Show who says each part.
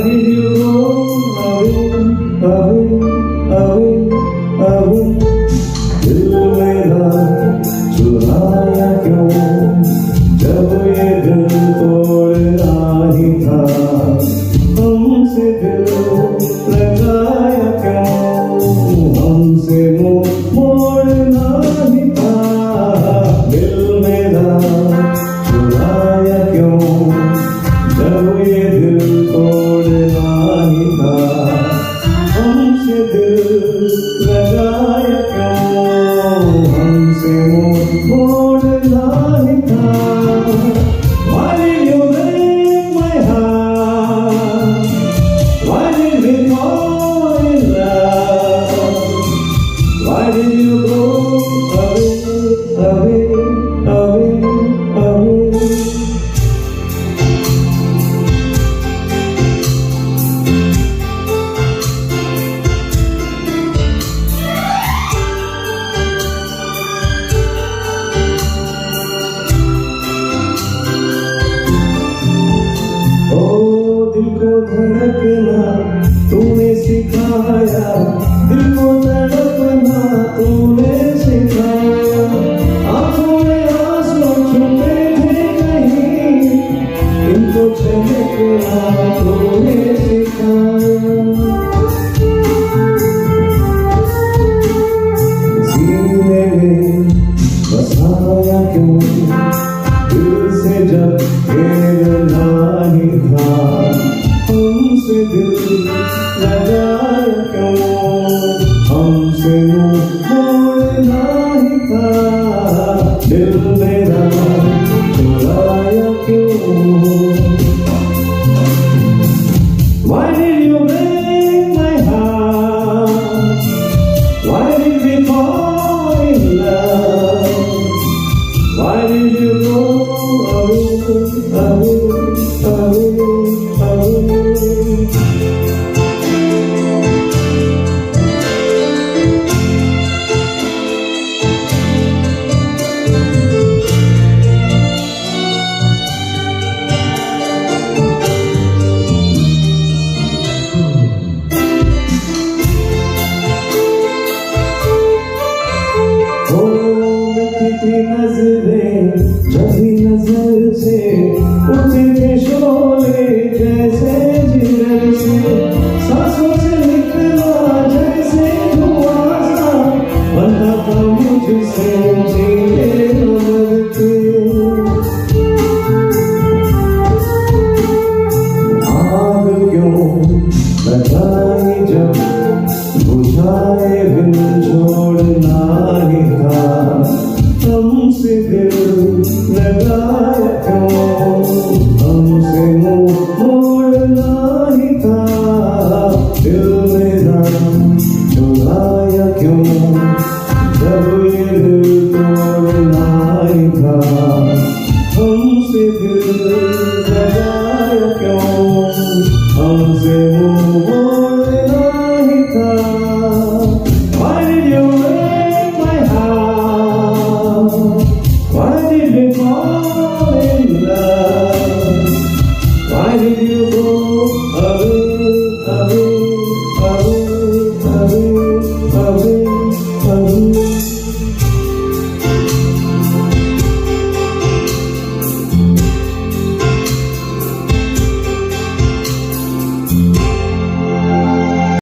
Speaker 1: did you go away, away, away? दिल मेरा चुराया क्यों, जब ये दिल तोड़ना ही था, हमसे दिल लगाया क्यों, हमसे मुंह मोड़ना ही था। दिल मेरा चुराया क्यों, जब ये दिल तोड़ना ही था, हमसे दिल लगाया क्यों, हमसे मुंह मोड़ना ही था। Why did you break my heart? Why did we fall in love? Why did you go away, away, away, away? दिल को धड़कना तूने सिखाया, दिल को तड़पना तूने सिखाया, आंखों में आंसू छुपे थे कहीं, इनको चमकना तूने सिखाया। सीने में बसाया क्यों, दिल से जब खेलना ही था, हमसे दिल लगाया क्यों, हमसे मुंह मोड़ना ही था। दिल मेरा चुराया क्यों। Why did you break my heart? Why did we fall in love? Why did you go away, away, away, away? मिलती नजरें जब भी नजर से उठते शोले जैसे जिगर से, सांसों से निकला जैसे धुआं सा, बनता था मुझसे जीने मरते। आग क्यों लगाई जब बुझाए बिन छोड़ना ही था, हमसे दिल लगाया क्यों, हमसे मुंह मोड़ना ही था। दिल मेरा चुराया क्यों, जब ये दिल तोड़ना ही था, हमसे दिल लगाया क्यों, हमसे